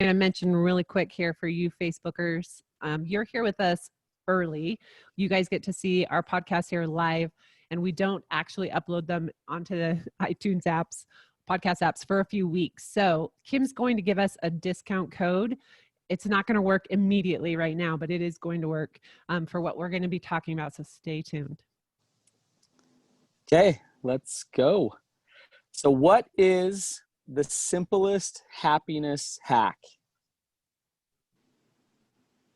going to mention really quick here for you Facebookers. You're here with us early. You guys get to see our podcast here live, and we don't actually upload them onto the iTunes apps, podcast apps for a few weeks. So Kim's going to give us a discount code. It's not going to work immediately right now, but it is going to work for what we're going to be talking about. So stay tuned. Okay, let's go. So what is the simplest happiness hack?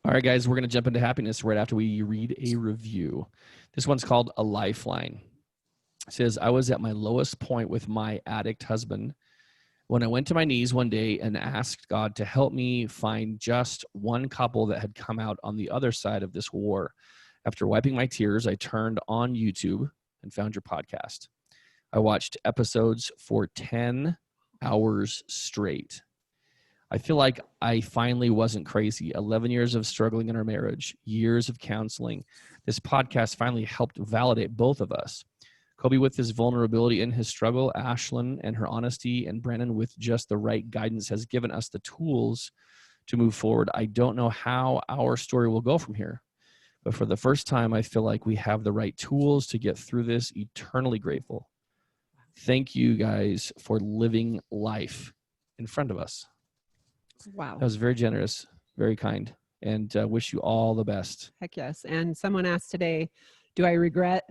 All right, guys, we're going to jump into happiness right after we read a review. This one's called A Lifeline. It says, I was at my lowest point with my addict husband when I went to my knees one day and asked God to help me find just one couple that had come out on the other side of this war. After wiping my tears, I turned on YouTube and found your podcast. I watched episodes for 10 hours straight. I feel like I finally wasn't crazy. 11 years of struggling in our marriage, years of counseling. This podcast finally helped validate both of us. Coby with his vulnerability in his struggle, Ashlynn and her honesty, and Brannon with just the right guidance has given us the tools to move forward. I don't know how our story will go from here, but for the first time, I feel like we have the right tools to get through this. Eternally grateful. Thank you guys for living life in front of us. Wow. That was very generous, very kind, and wish you all the best. Heck yes. And someone asked today, do I regret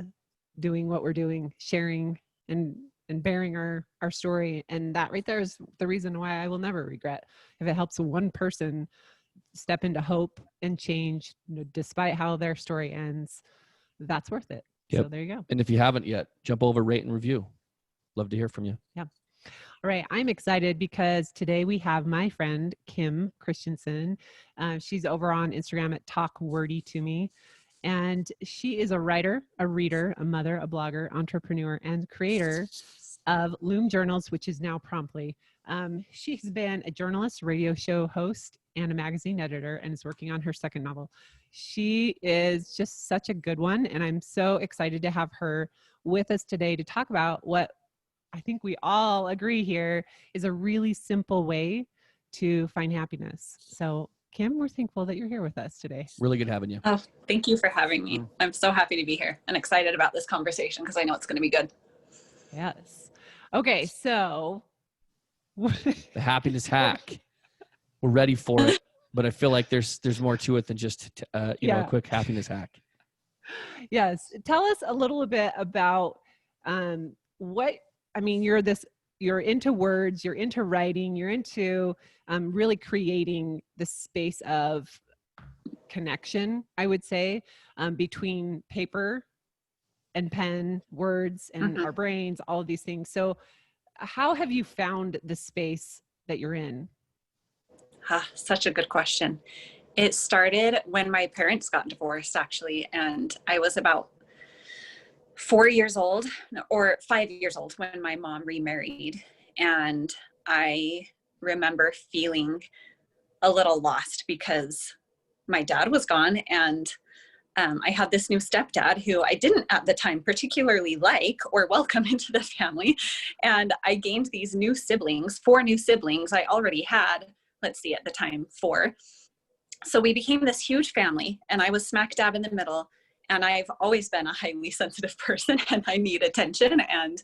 doing what we're doing, sharing and bearing our story? And that right there is the reason why I will never regret. If it helps one person step into hope and change, despite how their story ends, that's worth it. Yep. So there you go. And if you haven't yet, jump over, rate, and review. Love to hear from you. Yeah. All right. I'm excited because today we have my friend, Kim Christensen. She's over on Instagram at Talk Wordy to Me. And she is a writer, a reader, a mother, a blogger, entrepreneur, and creator of Loom Journals, which is now Promptly. She's been a journalist, radio show host, and a magazine editor, and is working on her second novel. She is just such a good one, and I'm so excited to have her with us today to talk about what I think we all agree here is a really simple way to find happiness. So Kim, we're thankful that you're here with us today. Really good having you. Oh, thank you for having me. I'm so happy to be here and excited about this conversation because I know it's going to be good. Yes. Okay, so the happiness hack. We're ready for it, but I feel like there's more to it than just a quick happiness hack. Yes. Tell us a little bit about you're into words, you're into writing, you're into really creating the space of connection, I would say, between paper and pen, words, and our brains, all of these things. So how have you found the space that you're in? Such a good question. It started when my parents got divorced, actually, and I was about 4 years old or 5 years old when my mom remarried. And I remember feeling a little lost because my dad was gone, and I had this new stepdad who I didn't at the time particularly like or welcome into the family. And I gained these new siblings, 4 new siblings. I already had, at the time, 4. So we became this huge family, and I was smack dab in the middle. And I've always been a highly sensitive person, and I need attention and,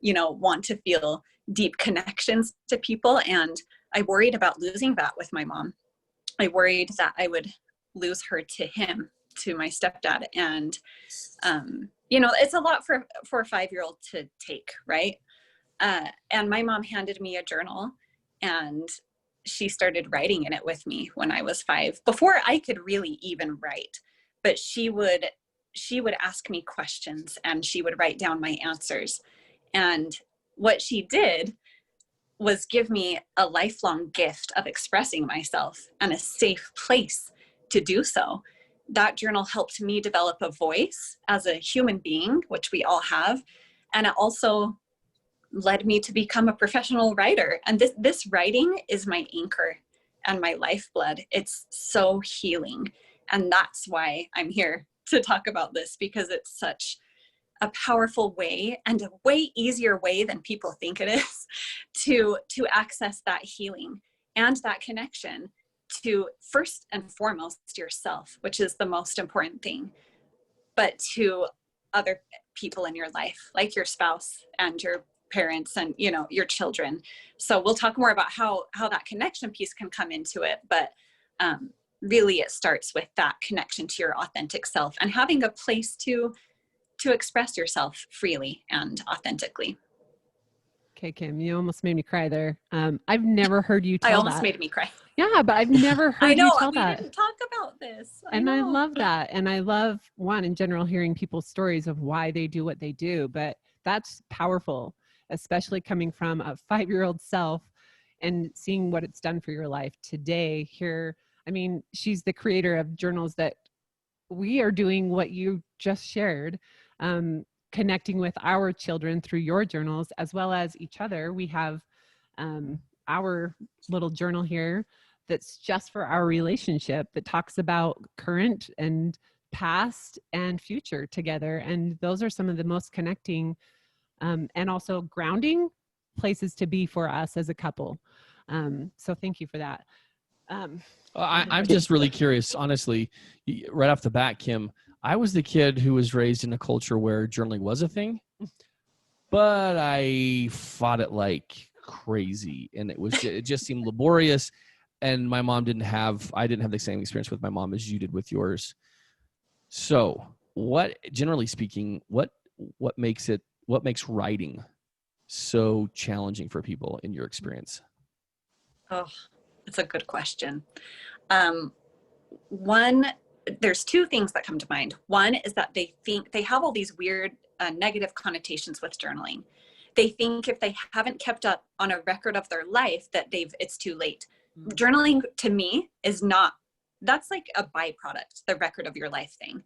want to feel deep connections to people. And I worried about losing that with my mom. I worried that I would lose her to him, to my stepdad. And, it's a lot for a 5-year-old to take, right? And my mom handed me a journal, and she started writing in it with me when I was 5, before I could really even write. But she would ask me questions, and she would write down my answers. And what she did was give me a lifelong gift of expressing myself and a safe place to do so. That journal helped me develop a voice as a human being, which we all have. And it also led me to become a professional writer. And this writing is my anchor and my lifeblood. It's so healing. And that's why I'm here to talk about this, because it's such a powerful way, and a way easier way than people think it is, to access that healing. and that connection to, first and foremost, yourself, which is the most important thing, but to other people in your life, like your spouse and your parents and, you know, your children. So we'll talk more about how that connection piece can come into it. But really it starts with that connection to your authentic self and having a place to express yourself freely and authentically. Okay, Kim, you almost made me cry there. I've never heard you tell I almost that. made me cry. Yeah, but I've never heard I know, you tell we that. didn't talk about this. And I love that. And I love, one, in general, hearing people's stories of why they do what they do. But that's powerful, especially coming from a 5-year-old self and seeing what it's done for your life today. Here, I mean, she's the creator of journals that we are doing what you just shared, connecting with our children through your journals as well as each other. We have our little journal here that's just for our relationship that talks about current and past and future together. And those are some of the most connecting and also grounding places to be for us as a couple. So thank you for that. I'm just really curious, honestly, right off the bat, Kim. I was the kid who was raised in a culture where journaling was a thing, but I fought it like crazy, and it just seemed laborious. And my mom I didn't have the same experience with my mom as you did with yours. So, generally speaking, what makes writing so challenging for people in your experience? Oh, it's a good question. There's two things that come to mind. One is that they think they have all these weird negative connotations with journaling. They think if they haven't kept up on a record of their life that it's too late. Journaling to me that's like a byproduct, the record of your life thing.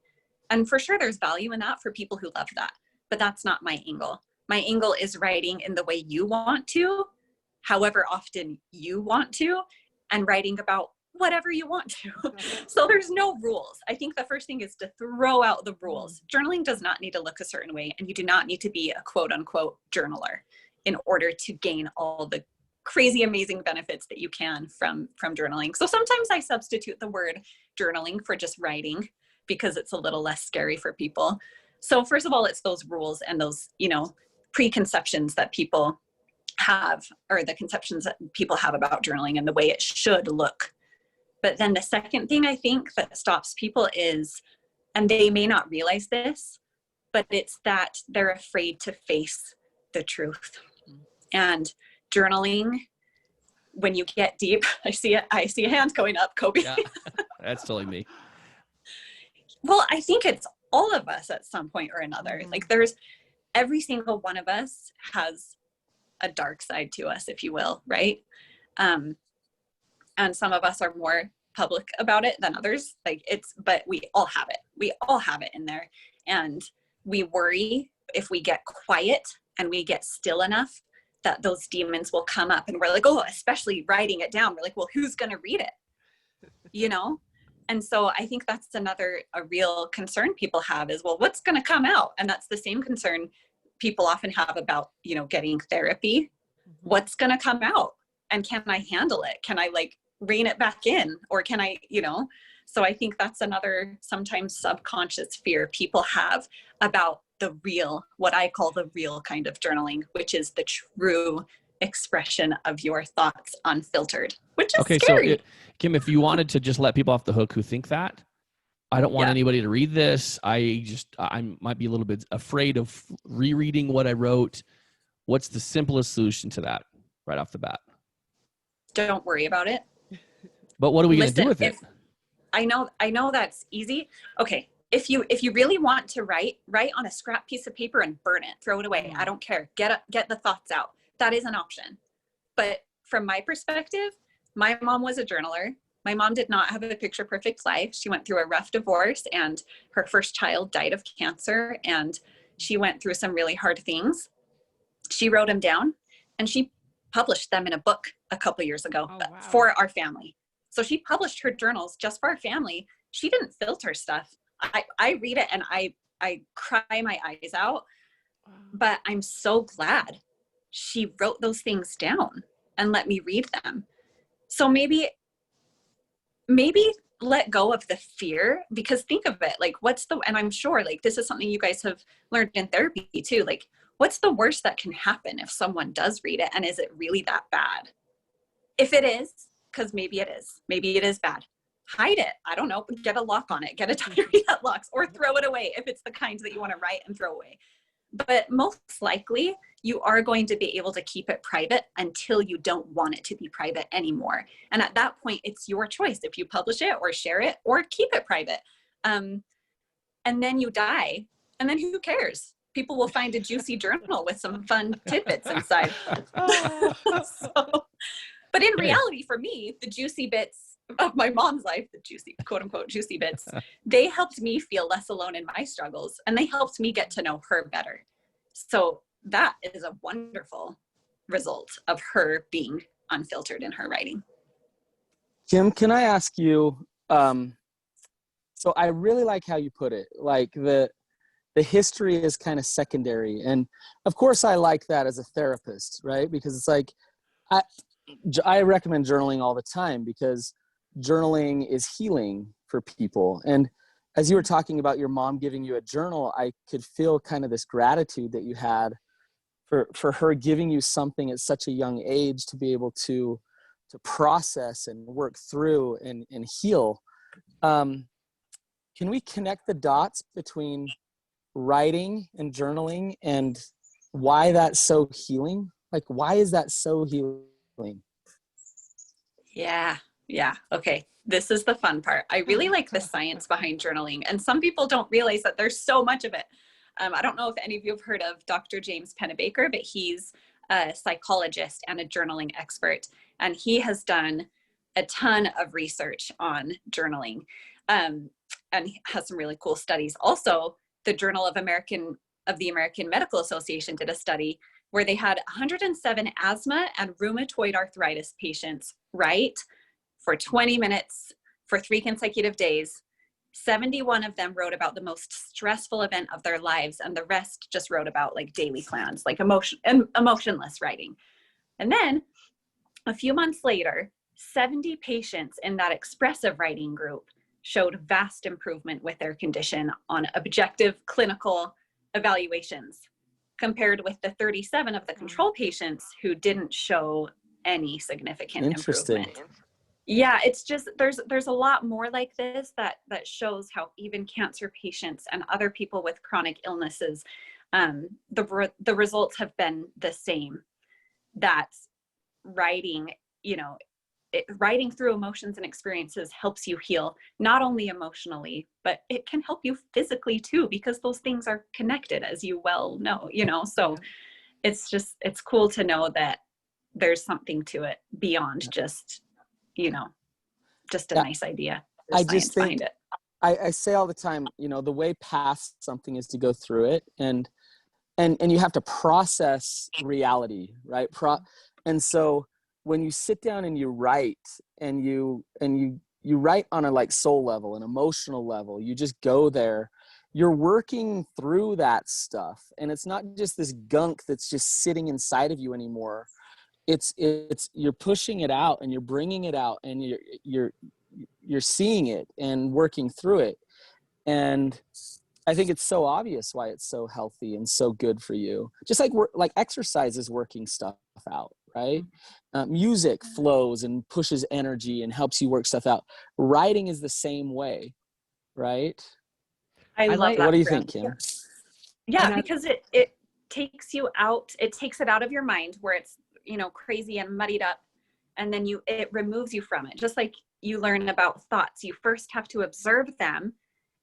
And for sure there's value in that for people who love that, but that's not my angle. My angle is writing in the way you want to, however often you want to, and writing about whatever you want to. So there's no rules. I think the first thing is to throw out the rules. Journaling does not need to look a certain way, and you do not need to be a quote unquote journaler in order to gain all the crazy amazing benefits that you can from journaling. So sometimes I substitute the word journaling for just writing because it's a little less scary for people. So first of all, it's those rules and those, preconceptions that people have, or the conceptions that people have about journaling and the way it should look. But then the second thing I think that stops people is, and they may not realize this, but it's that they're afraid to face the truth. And journaling, when you get deep, I see a hand going up, Coby. Yeah, that's totally me. Well, I think it's all of us at some point or another. Like every single one of us has a dark side to us, if you will, right? And some of us are more public about it than others. But we all have it. We all have it in there. And we worry if we get quiet and we get still enough that those demons will come up, and we're like, oh, especially writing it down. We're like, well, who's going to read it? And so I think that's a real concern people have is, well, what's going to come out? And that's the same concern people often have about, getting therapy. What's going to come out? And can I handle it? Can I rein it back in? Or can I, so I think that's another sometimes subconscious fear people have about what I call the real kind of journaling, which is the true expression of your thoughts unfiltered, which is scary. So Kim, if you wanted to just let people off the hook who think that, I don't want anybody to read this. I might be a little bit afraid of rereading what I wrote. What's the simplest solution to that right off the bat? Don't worry about it. But what are we going to do with it? I know that's easy. Okay. If you really want to write on a scrap piece of paper and burn it, throw it away. I don't care. Get the thoughts out. That is an option. But from my perspective, my mom was a journaler. My mom did not have a picture perfect life. She went through a rough divorce, and her first child died of cancer, and she went through some really hard things. She wrote them down, and she published them in a book a couple years ago for our family. So she published her journals just for our family. She didn't filter stuff. I read it and I cry my eyes out, but I'm so glad she wrote those things down and let me read them. So maybe let go of the fear, because think of it, like and I'm sure like this is something you guys have learned in therapy too, like what's the worst that can happen if someone does read it, and is it really that bad? If it is, because maybe it is bad, hide it. I don't know, get a lock on it, get a diary that locks, or throw it away if it's the kind that you want to write and throw away. But most likely you are going to be able to keep it private until you don't want it to be private anymore. And at that point, it's your choice if you publish it or share it or keep it private. And then you die, and then who cares? People will find a juicy journal with some fun tidbits inside. But in reality, for me, the juicy bits of my mom's life, the juicy, quote unquote, juicy bits, they helped me feel less alone in my struggles, and they helped me get to know her better. So that is a wonderful result of her being unfiltered in her writing. Kim, can I ask you, so I really like how you put it, like the history is kind of secondary. And of course I like that as a therapist, right? Because it's like, I recommend journaling all the time, because journaling is healing for people. And as you were talking about your mom giving you a journal, I could feel kind of this gratitude that you had for her giving you something at such a young age to be able to process and work through and heal. Can we connect the dots between writing and journaling and why that's so healing? Like, why is that so healing? Yeah. Okay. This is the fun part. I really like the science behind journaling, and some people don't realize that there's so much of it. I don't know if any of you have heard of Dr. James Pennebaker, but he's a psychologist and a journaling expert, and he has done a ton of research on journaling, and he has some really cool studies. Also, the Journal of the American Medical Association did a study where they had 107 asthma and rheumatoid arthritis patients write for 20 minutes for 3 consecutive days. 71 of them wrote about the most stressful event of their lives, and the rest just wrote about like daily plans, like emotionless writing. And then a few months later, 70 patients in that expressive writing group showed vast improvement with their condition on objective clinical evaluations, compared with the 37 of the control patients who didn't show any significant improvement. Yeah, it's just there's a lot more like this that shows how even cancer patients and other people with chronic illnesses, the results have been the same. That writing, writing through emotions and experiences helps you heal, not only emotionally, but it can help you physically too, because those things are connected, as you well know, so it's cool to know that there's something to it beyond just a nice idea. I just think I say all the time, the way past something is to go through it, and you have to process reality, right? And so when you sit down and you write, and you write on a like soul level, an emotional level, you just go there, you're working through that stuff, and it's not just this gunk that's just sitting inside of you anymore. It's you're pushing it out, and you're bringing it out, and you're seeing it and working through it. And I think it's so obvious why it's so healthy and so good for you. Just like exercise is working stuff out, right? Music flows and pushes energy and helps you work stuff out. Writing is the same way, right? I love that. What do you think, Kim? Yeah, because it takes you out. It takes it out of your mind where it's crazy and muddied up, and then it removes you from it. Just like you learn about thoughts, you first have to observe them,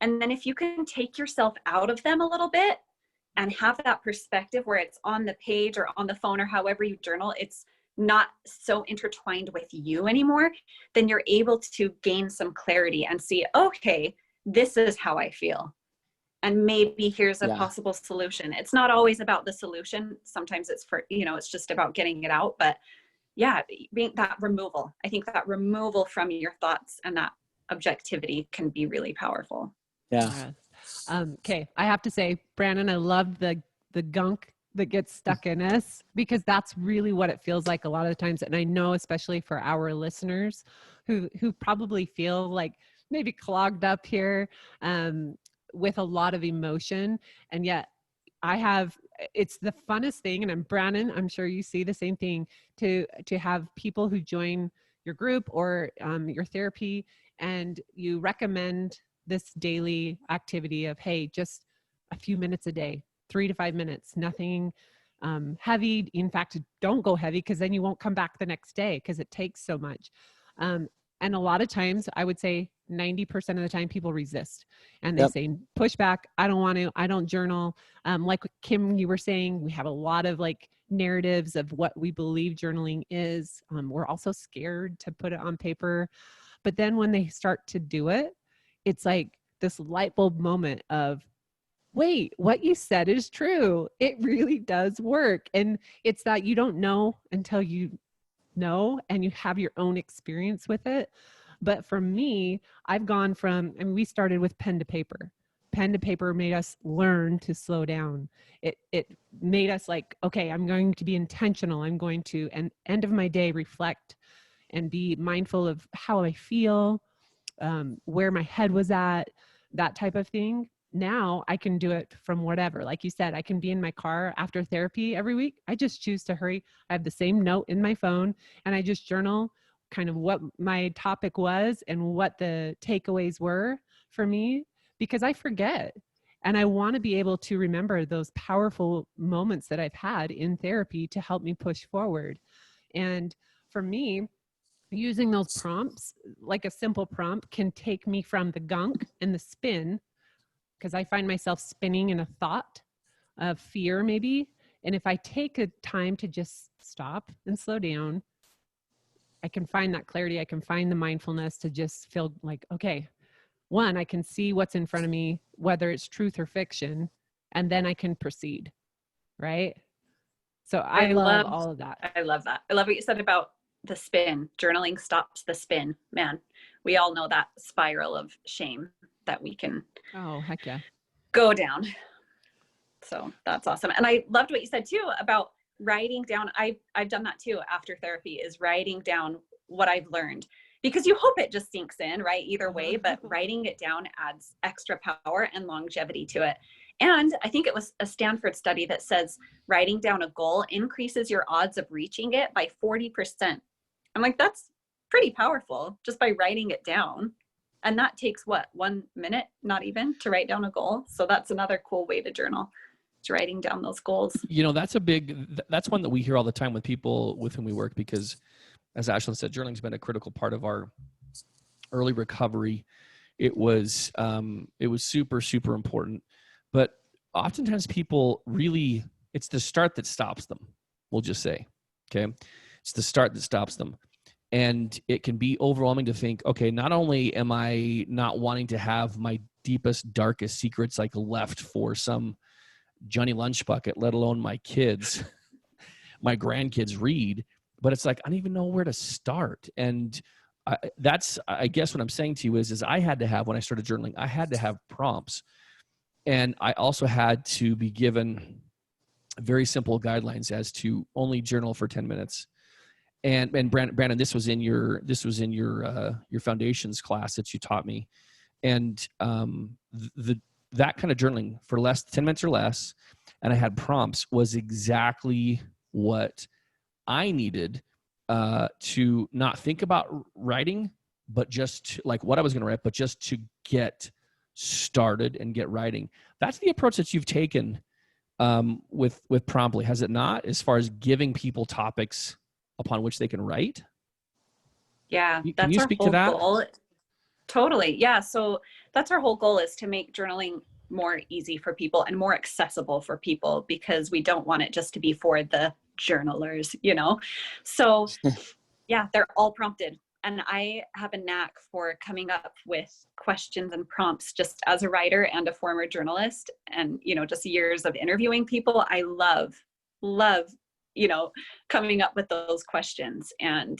and then if you can take yourself out of them a little bit and have that perspective where it's on the page or on the phone or however you journal, it's not so intertwined with you anymore, then you're able to gain some clarity and see, okay, this is how I feel, and maybe here's a possible solution. It's not always about the solution. Sometimes it's it's just about getting it out. But yeah, being that removal, I think that removal from your thoughts and that objectivity can be really powerful. Yeah. Okay. I have to say, Brannon, I love the gunk that gets stuck in us, because that's really what it feels like a lot of the times. And I know, especially for our listeners who probably feel like maybe clogged up here with a lot of emotion. And yet it's the funnest thing. And Brannon, I'm sure you see the same thing, to have people who join your group or your therapy, and you recommend this daily activity of, hey, just a few minutes a day, 3 to 5 minutes, nothing heavy. In fact, don't go heavy, because then you won't come back the next day, because it takes so much. And a lot of times, I would say 90% of the time, people resist and they say, push back. I don't want to, I don't journal. Like Kim, you were saying, we have a lot of like narratives of what we believe journaling is. We're also scared to put it on paper. But then when they start to do it, it's like this light bulb moment of, wait, what you said is true. It really does work. And it's that you don't know until you know, and you have your own experience with it. But for me, I've gone from, I mean, we started with pen to paper. Pen to paper made us learn to slow down. It made us like, okay, I'm going to be intentional. I'm going to, and end of my day, reflect and be mindful of how I feel, where my head was at, that type of thing. Now I can do it from whatever. Like you said, I can be in my car after therapy every week. I just choose to hurry. I have the same note in my phone, and I just journal kind of what my topic was and what the takeaways were for me, because I forget. And I want to be able to remember those powerful moments that I've had in therapy to help me push forward. And for me, using those prompts, like a simple prompt, can take me from the gunk and the spin, because I find myself spinning in a thought of fear maybe. And if I take a time to just stop and slow down, I can find that clarity. I can find the mindfulness to just feel like, okay, one, I can see what's in front of me, whether it's truth or fiction, and then I can proceed, right? So I love all of that. I love that. I love what you said about the spin. Journaling stops the spin. Man, we all know that spiral of shame that we can heck yeah, go down. So that's awesome. And I loved what you said too about writing down. I've done that too after therapy, is writing down what I've learned, because you hope it just sinks in, right? Either way, but writing it down adds extra power and longevity to it. And I think it was a Stanford study that says writing down a goal increases your odds of reaching it by 40%. I'm like, that's pretty powerful just by writing it down. And that takes what, 1 minute, not even, to write down a goal. So that's another cool way to journal, is writing down those goals. You know, that's one that we hear all the time with people with whom we work, because as Ashlynn said, journaling's been a critical part of our early recovery. It was super, super important. But oftentimes people really, it's the start that stops them, we'll just say, okay? It's the start that stops them. And it can be overwhelming to think, okay, not only am I not wanting to have my deepest, darkest secrets like left for some Johnny Lunch Bucket, let alone my kids, my grandkids read, but it's like, I don't even know where to start. And I guess what I'm saying to you is I had to have, when I started journaling, I had to have prompts. And I also had to be given very simple guidelines as to only journal for 10 minutes. And Brannon, this was in your foundations class that you taught me. And that kind of journaling for 10 minutes or less, and I had prompts, was exactly what I needed to not think about writing, but just like what I was going to write, but just to get started and get writing. That's the approach that you've taken with Promptly, has it not? As far as giving people topics upon which they can write? Yeah, Can that's you our speak whole to that? goal. Totally. Yeah. So that's our whole goal, is to make journaling more easy for people and more accessible for people, because we don't want it just to be for the journalers, you know? So yeah, they're all prompted. And I have a knack for coming up with questions and prompts just as a writer and a former journalist, and, you know, just years of interviewing people. I love, you know, coming up with those questions. And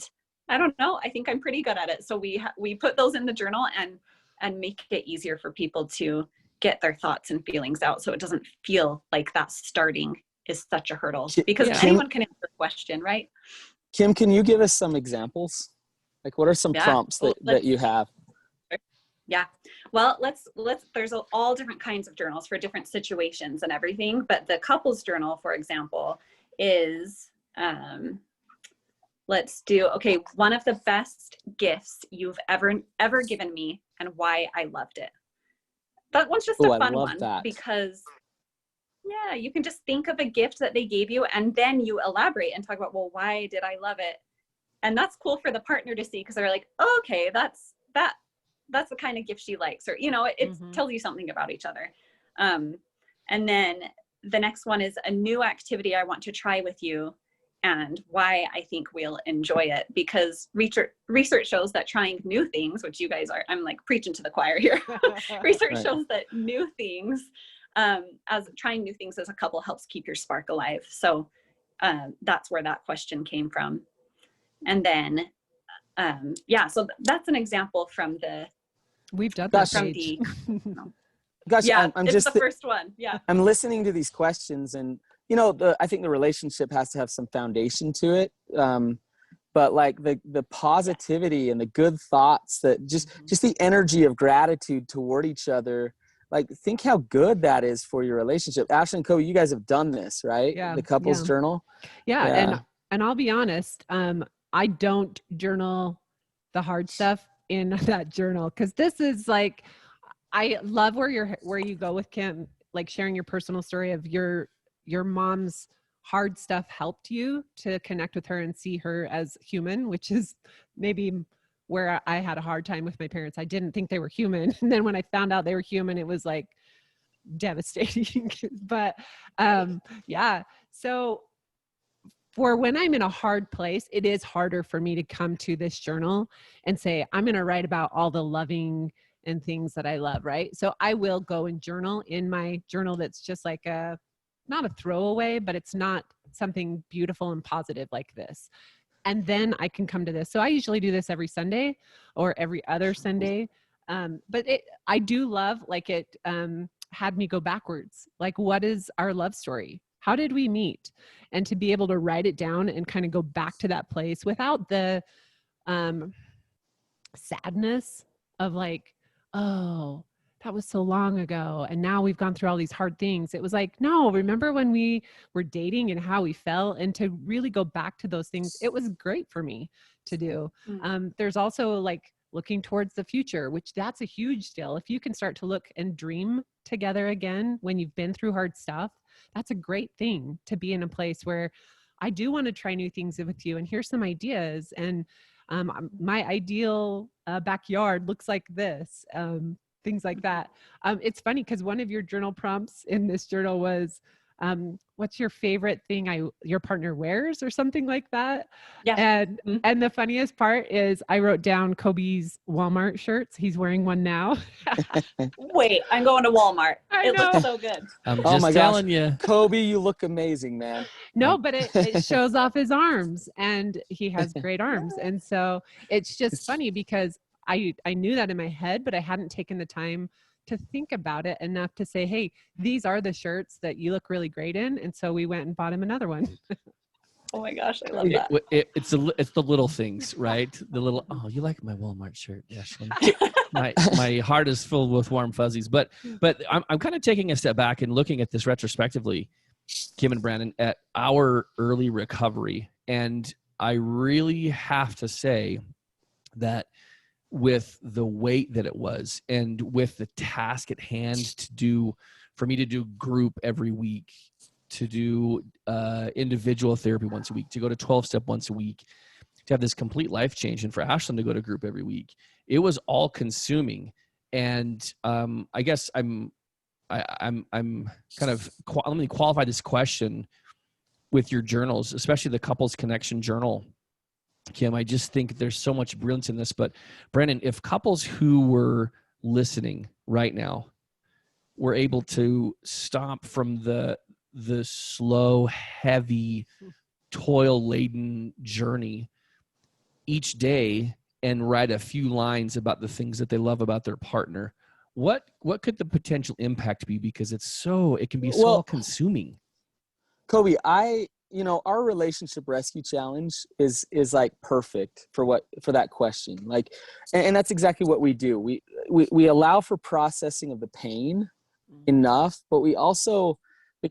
I don't know, I think I'm pretty good at it. So we put those in the journal and make it easier for people to get their thoughts and feelings out, so it doesn't feel like that starting is such a hurdle, Ki- because Yeah. anyone can answer the question, right? Kim, can you give us some examples? Like, what are some Yeah. prompts Well, that you have? Yeah. Well, let's there's all different kinds of journals for different situations and everything. But the couples journal, for example, is, let's do, okay, one of the best gifts you've ever given me and why I loved it. That one's just a I fun love one that. because, yeah, you can just think of a gift that they gave you and then you elaborate and talk about, well, why did I love it? And that's cool for the partner to see, because they're like, oh, okay, that's the kind of gift she likes, or, you know, it tells you something about each other. And then the next one is a new activity I want to try with you and why I think we'll enjoy it, because research shows that trying new things, which you guys are, I'm like preaching to the choir here. Research Right. shows that new things, as trying new things as a couple helps keep your spark alive. So that's where that question came from. And then, yeah, so that's an example from the, We've done Gosh. that from page. the, Gosh, yeah, I'm it's just the first one. Yeah. I'm listening to these questions, and you know, I think the relationship has to have some foundation to it. But like the positivity and the good thoughts, that just the energy of gratitude toward each other. Like, think how good that is for your relationship. Ashlynn and Coby, you guys have done this, right? Yeah, The couples yeah. journal. Yeah. And I'll be honest, I don't journal the hard stuff in that journal, because this is like, I love where you go with Kim, like sharing your personal story of your mom's hard stuff helped you to connect with her and see her as human, which is maybe where I had a hard time with my parents. I didn't think they were human. And then when I found out they were human, it was like devastating. But yeah. So for when I'm in a hard place, it is harder for me to come to this journal and say, I'm going to write about all the loving and things that I love, right? So I will go and journal in my journal that's just like not a throwaway, but it's not something beautiful and positive like this. And then I can come to this. So I usually do this every Sunday or every other Sunday. But I do love, like, it had me go backwards. Like, what is our love story? How did we meet? And to be able to write it down and kind of go back to that place without the sadness of like, oh, that was so long ago, and now we've gone through all these hard things. It was like, no, remember when we were dating and how we felt? And to really go back to those things, it was great for me to do. There's also like looking towards the future, which that's a huge deal. If you can start to look and dream together again when you've been through hard stuff, that's a great thing, to be in a place where I do want to try new things with you, and here's some ideas. And my ideal backyard looks like this. Things like that. It's funny because one of your journal prompts in this journal was, what's your favorite thing your partner wears, or something like that? Yeah. And the funniest part is I wrote down Coby's Walmart shirts. He's wearing one now. Wait, I'm going to Walmart. I It know. looks so good. I'm Oh just my telling gosh. you. Coby, you look amazing, man. No, but it shows off his arms, and he has great arms. And so it's just funny because I knew that in my head, but I hadn't taken the time to think about it enough to say, hey, these are the shirts that you look really great in. And so we went and bought him another one. Oh my gosh, I love that. It's the little things, right? The little, oh, you like my Walmart shirt, Ashlynn. my heart is filled with warm fuzzies. But I'm kind of taking a step back and looking at this retrospectively, Kim and Brannon, at our early recovery. And I really have to say that with the weight that it was, and with the task at hand for me to do group every week, to do individual therapy once a week, to go to 12-step once a week, to have this complete life change, and for Ashlynn to go to group every week, it was all consuming. And I guess I'm kind of, let me qualify this question with your journals, especially the Couples Connection Journal, Kim. I just think there's so much brilliance in this. But Brannon, if couples who were listening right now were able to stop from the slow, heavy, toil-laden journey each day and write a few lines about the things that they love about their partner, what could the potential impact be? Because it can be so all-consuming. Coby, our relationship rescue challenge is like perfect for that question. Like, and that's exactly what we do. We allow for processing of the pain enough, but we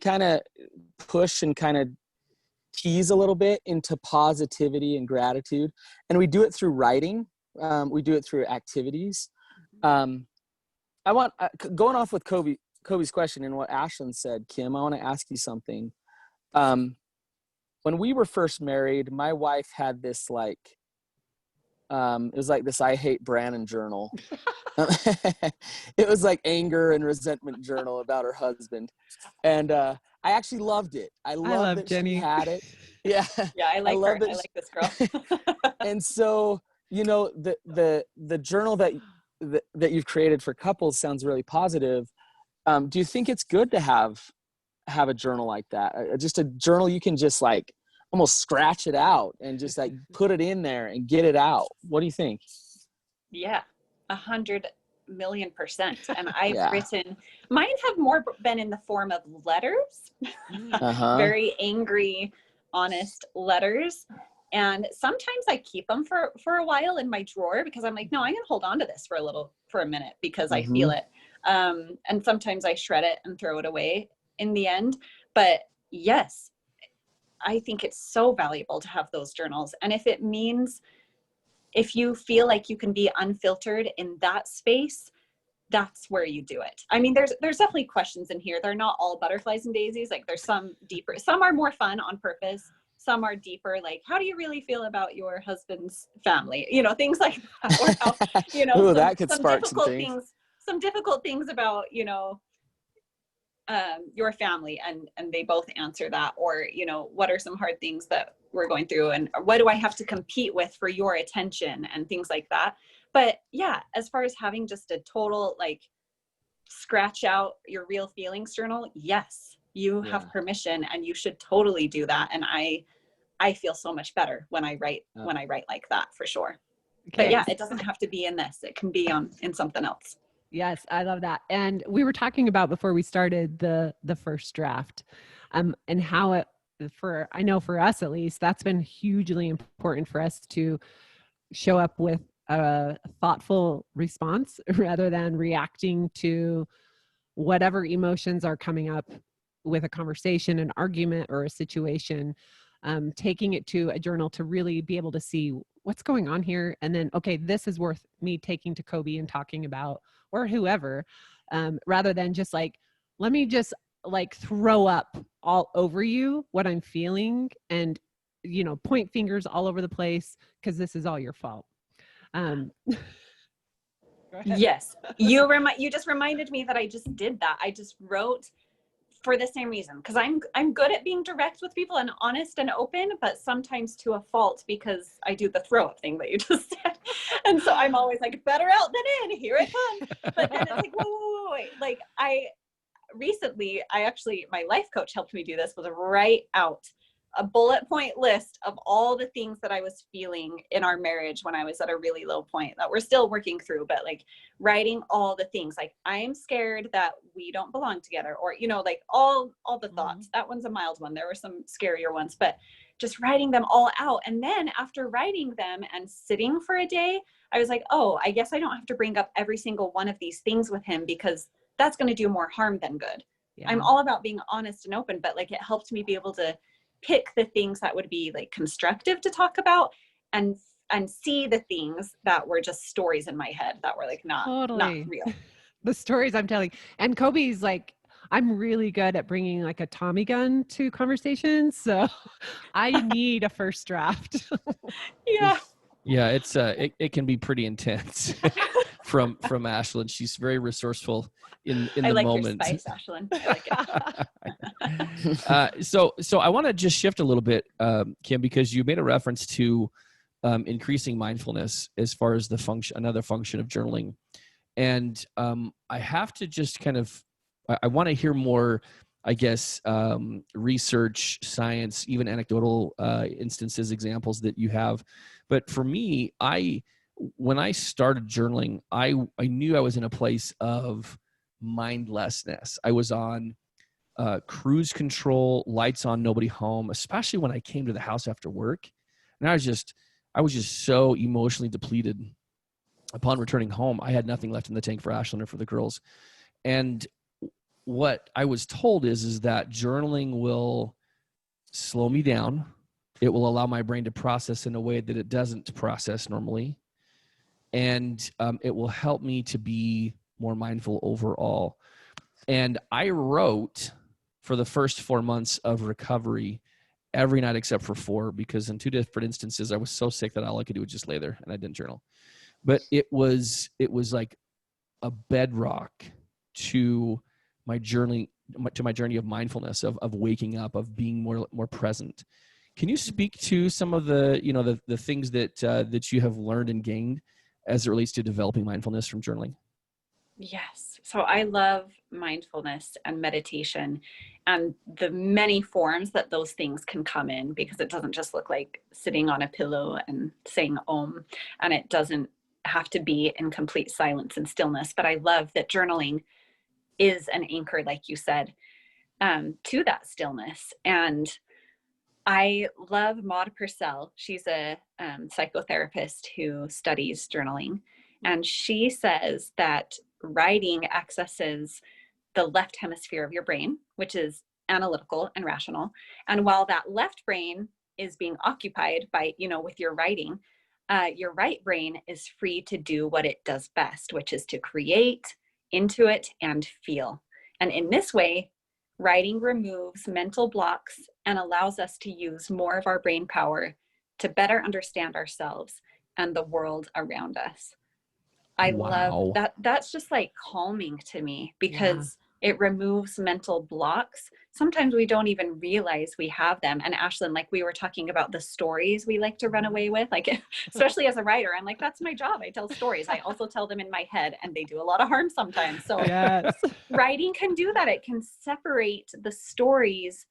kind of push and kind of tease a little bit into positivity and gratitude. And we do it through writing. We do it through activities. Going off with Coby's question and what Ashlynn said, Kim, I want to ask you something. When we were first married, my wife had this it was like this I hate Brannon journal. It was like anger and resentment journal about her husband. And I actually loved it. I love that Jenny. she had it. Yeah. Yeah, I like her. I like this girl. And so, the journal that you've created for couples sounds really positive. Do you think it's good to have a journal like that? Just a journal you can just like almost scratch it out and just like put it in there and get it out. What do you think? Yeah, 100,000,000%. And I've written, mine have more been in the form of letters, very angry, honest letters. And sometimes I keep them for a while in my drawer because I'm like, no, I'm going to hold on to this for a minute because I feel it. And sometimes I shred it and throw it away in the end. But yes, I think it's so valuable to have those journals. And if you feel like you can be unfiltered in that space, that's where you do it. I mean, there's definitely questions in here. They're not all butterflies and daisies. Like there's some deeper, some are more fun on purpose. Some are deeper, like, how do you really feel about your husband's family? Things like that. Or how, Ooh, that could spark some things. Some difficult things about, your family, and they both answer that. Or, what are some hard things that we're going through, and what do I have to compete with for your attention, and things like that. But yeah, as far as having just a total, like, scratch out your real feelings journal, yes, you have permission, and you should totally do that. And I feel so much better when I write like that, for sure. Okay. But yeah, it doesn't have to be in this. It can be in something else. Yes, I love that. And we were talking about before we started the first draft, and how I know for us at least, that's been hugely important for us to show up with a thoughtful response rather than reacting to whatever emotions are coming up with a conversation, an argument, or a situation. Taking it to a journal to really be able to see what's going on here. And then, okay, this is worth me taking to Coby and talking about, or whoever, rather than just like, let me just like throw up all over you what I'm feeling and, point fingers all over the place because this is all your fault. Yes. You just reminded me that I just did that. I just wrote for the same reason, because I'm good at being direct with people and honest and open, but sometimes to a fault, because I do the throw up thing that you just said. And so I'm always like, better out than in, here it comes. But then it's like, wait. Like recently, my life coach helped me do this, was write out a bullet point list of all the things that I was feeling in our marriage when I was at a really low point that we're still working through, but like writing all the things, like, I am scared that we don't belong together, or, like all the thoughts. That one's a mild one. There were some scarier ones, but just writing them all out. And then after writing them and sitting for a day, I was like, oh, I guess I don't have to bring up every single one of these things with him, because that's going to do more harm than good. Yeah. I'm all about being honest and open, but like, it helped me be able to pick the things that would be like constructive to talk about, and see the things that were just stories in my head that were like not real. The stories I'm telling. And Coby's like, I'm really good at bringing like a Tommy gun to conversations, so I need a first draft. Yeah. Yeah, it's it can be pretty intense. from Ashlynn. She's very resourceful in the moment. I like your spice, Ashlynn. I like it. So I want to just shift a little bit, Kim, because you made a reference to increasing mindfulness as far as another function of journaling. And I have to just I want to hear more, I guess, research, science, even anecdotal instances, examples that you have. But for me, when I started journaling, I knew I was in a place of mindlessness. I was on cruise control, lights on, nobody home, especially when I came to the house after work. And I was just so emotionally depleted. Upon returning home, I had nothing left in the tank for Ashlynn or for the girls. And what I was told is that journaling will slow me down. It will allow my brain to process in a way that it doesn't process normally. And it will help me to be more mindful overall. And I wrote for the first 4 months of recovery every night except for 4, because in 2 different instances, I was so sick that all I could do was just lay there and I didn't journal. But it was like a bedrock to my journey of mindfulness, of waking up, of being more present. Can you speak to some of the things that you have learned and gained as it relates to developing mindfulness from journaling? Yes. So I love mindfulness and meditation and the many forms that those things can come in, because it doesn't just look like sitting on a pillow and saying Om, and it doesn't have to be in complete silence and stillness. But I love that journaling is an anchor, like you said, to that stillness. And I love Maud Purcell. She's a psychotherapist who studies journaling. And she says that writing accesses the left hemisphere of your brain, which is analytical and rational. And while that left brain is being occupied by, with your writing, your right brain is free to do what it does best, which is to create, intuit, and feel. And in this way, writing removes mental blocks and allows us to use more of our brain power to better understand ourselves and the world around us. I love that. That's just like calming to me, because it removes mental blocks. Sometimes we don't even realize we have them. And Ashlynn, like we were talking about the stories we like to run away with, like, especially as a writer, I'm like, that's my job. I tell stories. I also tell them in my head, and they do a lot of harm sometimes. So writing can do that. It can separate the stories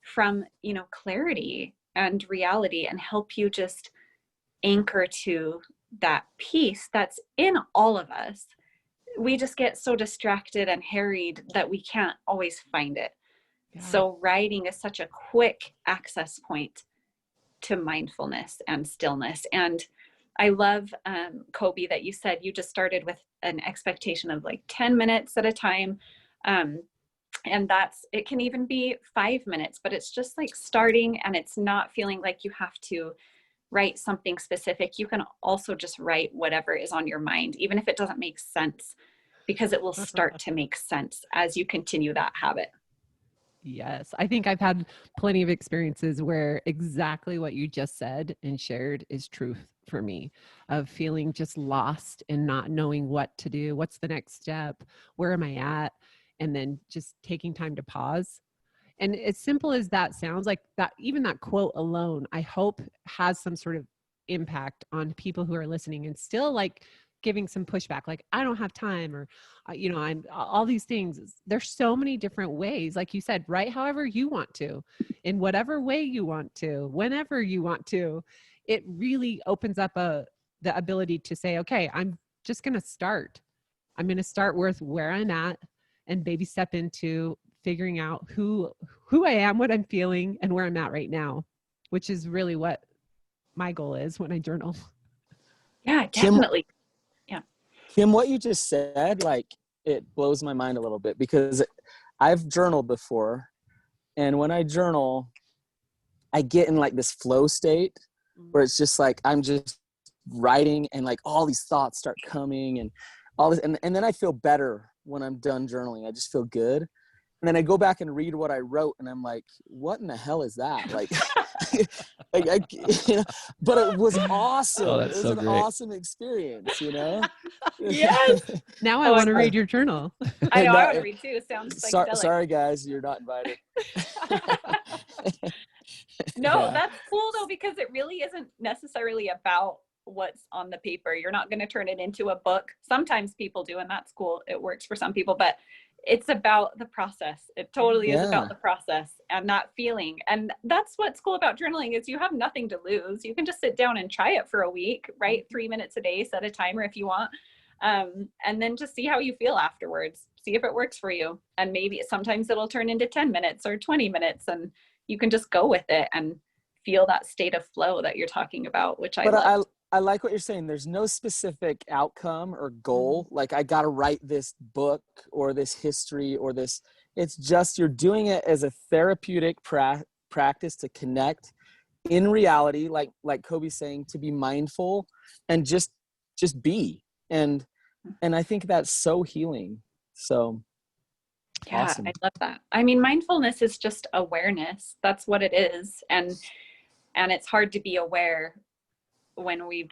from, clarity and reality, and help you just anchor to that peace that's in all of us. We just get so distracted and harried that we can't always find it. So writing is such a quick access point to mindfulness and stillness. And I love, Coby, that you said you just started with an expectation of like 10 minutes at a time. And it can even be 5 minutes, but it's just like starting, and it's not feeling like you have to write something specific. You can also just write whatever is on your mind, even if it doesn't make sense, because it will start to make sense as you continue that habit. Yes. I think I've had plenty of experiences where exactly what you just said and shared is truth for me, of feeling just lost and not knowing what to do. What's the next step? Where am I at? And then just taking time to pause. And as simple as that sounds, like that, even that quote alone, I hope has some sort of impact on people who are listening and still like giving some pushback. Like, I don't have time, or, I'm all these things. There's so many different ways. Like you said, write however you want to, in whatever way you want to, whenever you want to. It really opens up the ability to say, okay, I'm just going to start. I'm going to start with where I'm at and baby step into figuring out who I am, what I'm feeling, and where I'm at right now, which is really what my goal is when I journal. Yeah, definitely. Kim, what you just said, like, it blows my mind a little bit, because I've journaled before, and when I journal, I get in like this flow state where it's just like, I'm just writing, and like all these thoughts start coming and all this. And then I feel better when I'm done journaling. I just feel good. And then I go back and read what I wrote, and I'm like, what in the hell is that? Like, but it was awesome. Oh, It that's was so an great. awesome experience, Yes. Now I want to read your journal. I know, I want to read too. Sounds psychedelic. Sorry guys, you're not invited. No, that's cool though, because it really isn't necessarily about what's on the paper. You're not going to turn it into a book. Sometimes people do, and that's cool. It works for some people, but it's about the process. It totally is about the process and not feeling. And that's what's cool about journaling, is you have nothing to lose. You can just sit down and try it for a week, write 3 minutes a day, set a timer if you want. And then just see how you feel afterwards, see if it works for you. And maybe sometimes it'll turn into 10 minutes or 20 minutes, and you can just go with it and feel that state of flow that you're talking about, which I love. I like what you're saying. There's no specific outcome or goal. Like, I got to write this book or this history or this. It's just, you're doing it as a therapeutic practice to connect in reality, like Coby's saying, to be mindful and just be. And I think that's so healing. So yeah, awesome. I love that. I mean, mindfulness is just awareness. That's what it is. And it's hard to be aware when we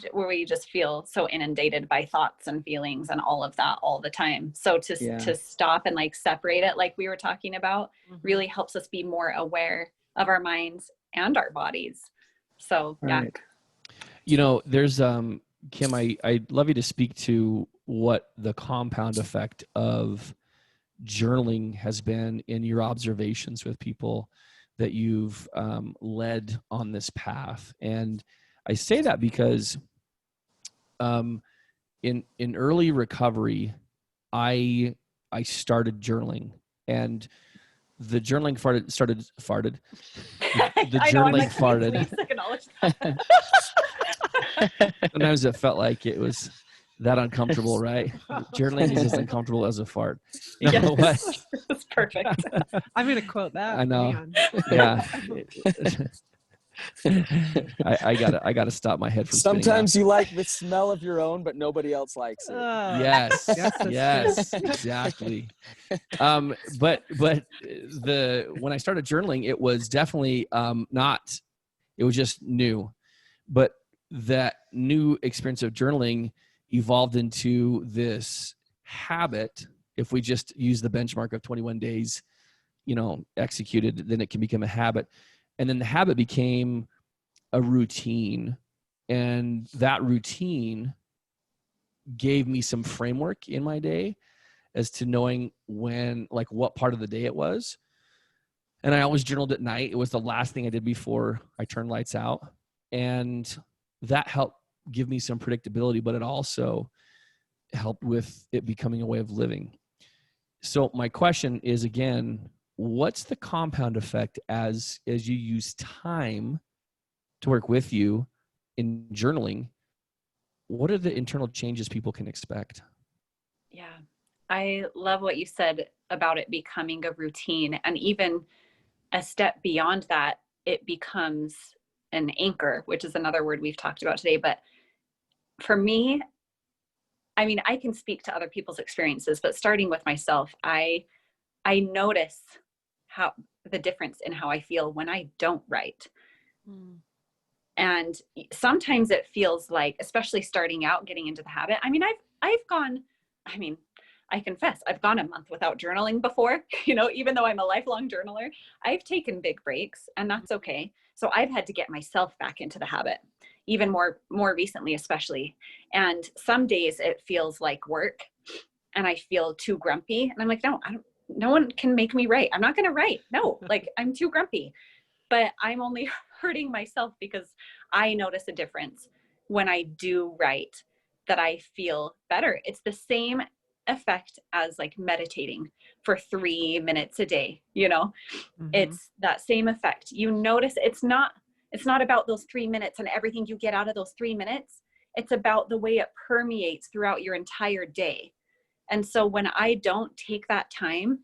just feel so inundated by thoughts and feelings and all of that all the time. So to stop and like separate it, like we were talking about, really helps us be more aware of our minds and our bodies. So right. You know, there's Kim, I'd love you to speak to what the compound effect of journaling has been in your observations with people that you've led on this path. And I say that because in early recovery, I started journaling, and the journaling started. The journaling farted. Please acknowledge that. Sometimes it felt like it was that uncomfortable, right? Journaling is as uncomfortable as a fart. You know what? That's perfect. I'm going to quote that. I know. Yeah. I gotta stop my head from sometimes you like the smell of your own, but nobody else likes it. Yes, exactly. But when I started journaling, it was definitely not, it was just new, but that new experience of journaling evolved into this habit. If we just use the benchmark of 21 days, executed, then it can become a habit. And then the habit became a routine. And that routine gave me some framework in my day as to knowing when, like, what part of the day it was. And I always journaled at night. It was the last thing I did before I turned lights out. And that helped give me some predictability, but it also helped with it becoming a way of living. So my question is, again, what's the compound effect as you use time to work with you in journaling? What are the internal changes people can expect? Yeah, I love what you said about it becoming a routine, and even a step beyond that, it becomes an anchor, which is another word we've talked about today. But for me, I mean, I can speak to other people's experiences, but starting with myself, I notice how the difference in how I feel when I don't write. And sometimes it feels like, especially starting out, getting into the habit. I mean, I confess, I've gone a month without journaling before, even though I'm a lifelong journaler. I've taken big breaks, and that's okay. So I've had to get myself back into the habit, even more recently, especially. And some days it feels like work and I feel too grumpy. And I'm like, no one can make me write. I'm not going to write. No, like, I'm too grumpy. But I'm only hurting myself, because I notice a difference when I do write, that I feel better. It's the same effect as like meditating for 3 minutes a day. It's that same effect. You notice it's not about those 3 minutes and everything you get out of those 3 minutes. It's about the way it permeates throughout your entire day. And so when I don't take that time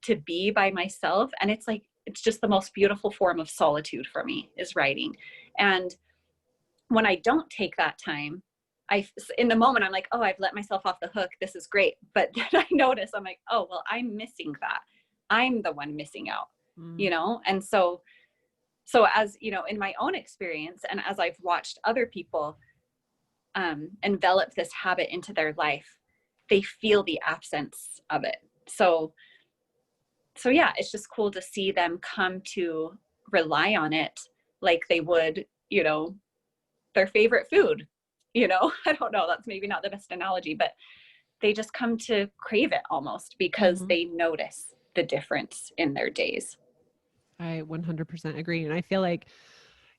to be by myself, and it's just the most beautiful form of solitude for me, is writing. And when I don't take that time, in the moment, I'm like, oh, I've let myself off the hook. This is great. But then I notice, I'm like, oh, well, I'm missing that. I'm the one missing out, And so as, in my own experience, and as I've watched other people envelop this habit into their life, they feel the absence of it. So yeah, it's just cool to see them come to rely on it like they would, their favorite food. I don't know, that's maybe not the best analogy, but they just come to crave it almost because they notice the difference in their days. I 100% agree. And I feel like,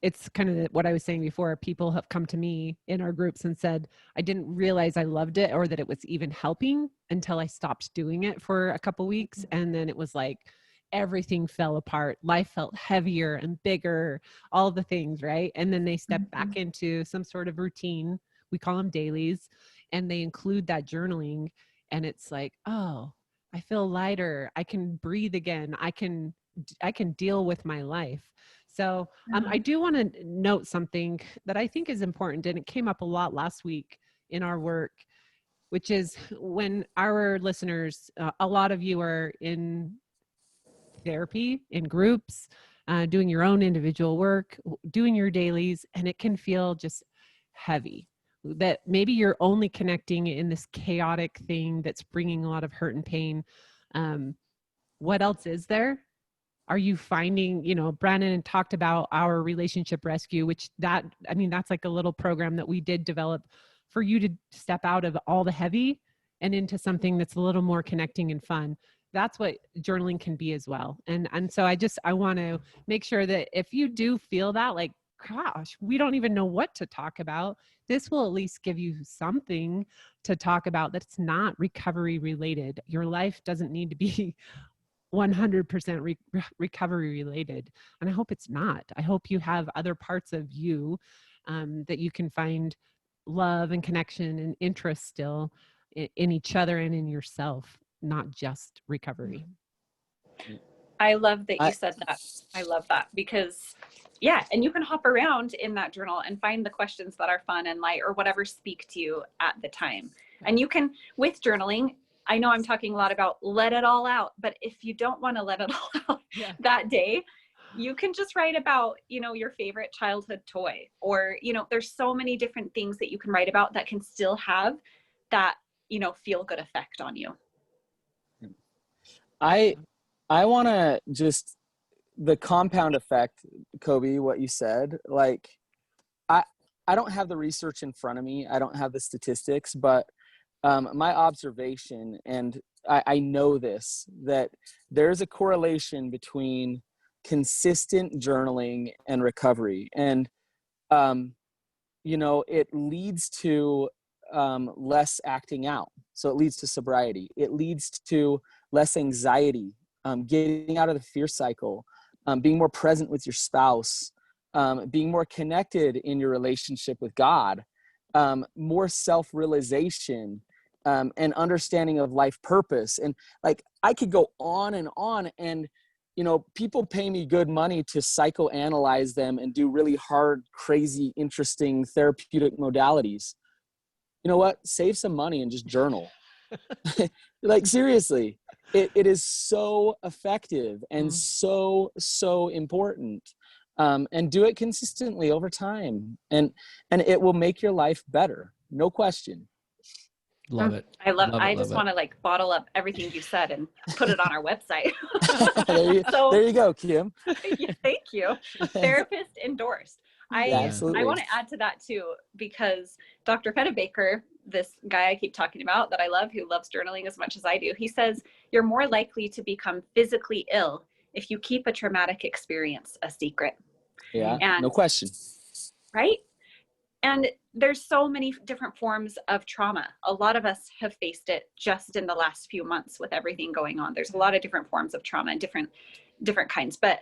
it's kind of what I was saying before. People have come to me in our groups and said, I didn't realize I loved it or that it was even helping until I stopped doing it for a couple weeks. And then it was like, everything fell apart. Life felt heavier and bigger, all the things, right? And then they step back into some sort of routine. We call them dailies, and they include that journaling. And it's like, oh, I feel lighter. I can breathe again. I can deal with my life. So I do want to note something that I think is important, and it came up a lot last week in our work, which is when our listeners, a lot of you are in therapy, in groups, doing your own individual work, doing your dailies, and it can feel just heavy. That maybe you're only connecting in this chaotic thing that's bringing a lot of hurt and pain. What else is there? Are you finding, Brannon talked about our relationship rescue, which that's like a little program that we did develop for you to step out of all the heavy and into something that's a little more connecting and fun. That's what journaling can be as well. And so I want to make sure that if you do feel that, like, gosh, we don't even know what to talk about, this will at least give you something to talk about that's not recovery related. Your life doesn't need to be 100% recovery related. And I hope it's not. I hope you have other parts of you that you can find love and connection and interest still in each other and in yourself, not just recovery. I love that you said that. I love that because, yeah, and you can hop around in that journal and find the questions that are fun and light or whatever speak to you at the time. And you can, with journaling, I know I'm talking a lot about let it all out, but if you don't want to let it all out that day, you can just write about, your favorite childhood toy, or, there's so many different things that you can write about that can still have that, feel good effect on you. I want to just, the compound effect, Coby, what you said, like, I don't have the research in front of me. I don't have the statistics, but my observation, and I know this, that there's a correlation between consistent journaling and recovery. And, it leads to less acting out. So it leads to sobriety. It leads to less anxiety, getting out of the fear cycle, being more present with your spouse, being more connected in your relationship with God, more self-realization, and understanding of life purpose. And like, I could go on, and people pay me good money to psychoanalyze them and do really hard, crazy, interesting therapeutic modalities. You know what? Save some money and just journal. Like, seriously, it is so effective and so important. And do it consistently over time, and it will make your life better. No question. Love it. I just want to like bottle up everything you said and put it on our website. There you go, Kim. Thank you. Therapist endorsed. I want to add to that too, because Dr. Pennebaker, this guy I keep talking about that I love, who loves journaling as much as I do, he says you're more likely to become physically ill if you keep a traumatic experience a secret. Yeah, no question. Right? And there's so many different forms of trauma. A lot of us have faced it just in the last few months with everything going on. There's a lot of different forms of trauma and different kinds. But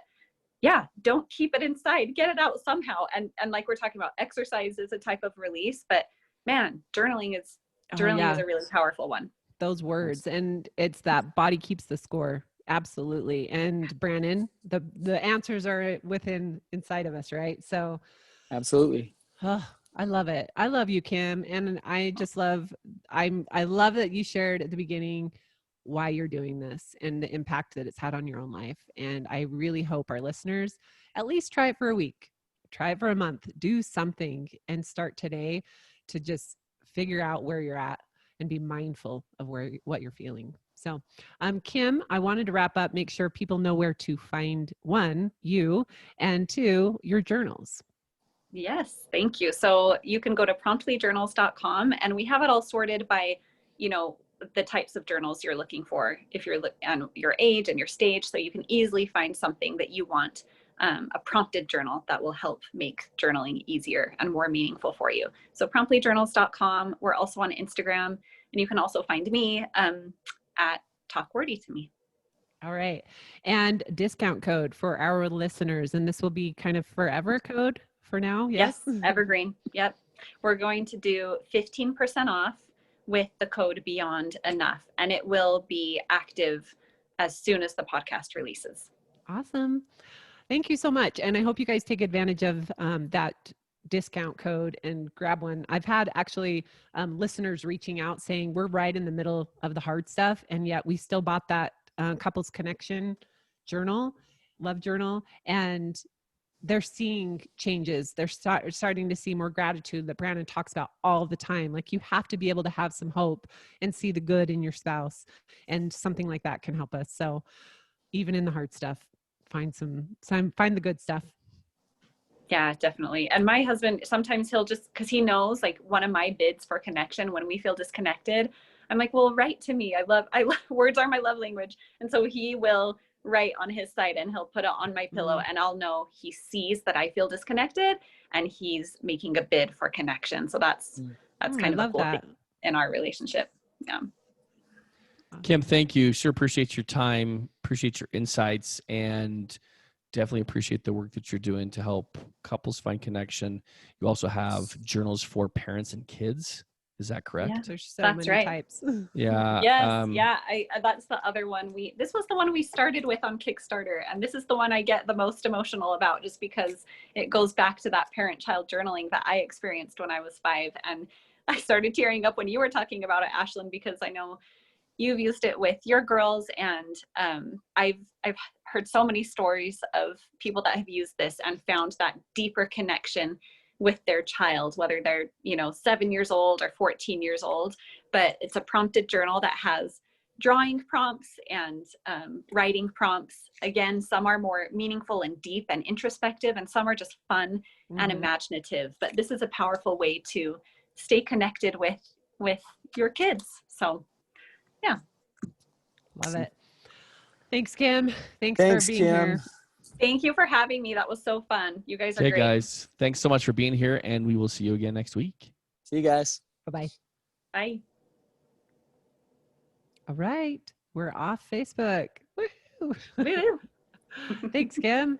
yeah, don't keep it inside. Get it out somehow. And like we're talking about, exercise is a type of release. But man, journaling is a really powerful one. Those words. And it's that body keeps the score. Absolutely. And Brannon, the answers are inside of us, right? So absolutely. I love it. I love you, Kim. And I just love that you shared at the beginning why you're doing this and the impact that it's had on your own life. And I really hope our listeners at least try it for a week, try it for a month, do something, and start today to just figure out where you're at and be mindful of what you're feeling. So, Kim, I wanted to wrap up, make sure people know where to find, one, you, and two, your journals. Yes, thank you. So you can go to promptlyjournals.com, and we have it all sorted by, the types of journals you're looking for, if you're and your age and your stage, so you can easily find something that you want. a prompted journal that will help make journaling easier and more meaningful for you. So promptlyjournals.com. We're also on Instagram, and you can also find me at Talk Wordy to Me. All right. And discount code for our listeners. And this will be kind of forever code for now. Yes. Evergreen. Yep. We're going to do 15% off with the code Beyond Enough, and it will be active as soon as the podcast releases. Awesome. Thank you so much. And I hope you guys take advantage of that discount code and grab one. I've had actually listeners reaching out saying we're right in the middle of the hard stuff, and yet we still bought that couples connection journal, love journal, and they're seeing changes. They're starting to see more gratitude that Brannon talks about all the time. Like, you have to be able to have some hope and see the good in your spouse, and something like that can help us. So even in the hard stuff, find the good stuff. Yeah, definitely. And my husband, sometimes he'll just, because he knows, like, one of my bids for connection when we feel disconnected, I'm like, well, write to me. I love words are my love language. And so he will write on his site, and he'll put it on my pillow, and I'll know he sees that I feel disconnected and he's making a bid for connection. So that's kind of a cool thing in our relationship. Yeah. Kim, thank you. Sure appreciate your time, appreciate your insights, and definitely appreciate the work that you're doing to help couples find connection. You also have journals for parents and kids. Is that correct? Yeah, there's so that's many right. types. Yeah. Yes. That's the other one. This was the one we started with on Kickstarter. And this is the one I get the most emotional about, just because it goes back to that parent-child journaling that I experienced when I was 5. And I started tearing up when you were talking about it, Ashlynn, because I know you've used it with your girls, and I've heard so many stories of people that have used this and found that deeper connection with their child, whether they're 7 years old or 14 years old. But it's a prompted journal that has drawing prompts and writing prompts. Again, some are more meaningful and deep and introspective, and some are just fun and imaginative. But this is a powerful way to stay connected with your kids. So yeah. Love it. Thanks, Kim. Thanks for being here. Thank you for having me. That was so fun. You guys are great. Okay, guys. Thanks so much for being here, and we will see you again next week. See you guys. Bye-bye. Bye. All right. We're off Facebook. Woo-hoo. Woo. Thanks, Kim.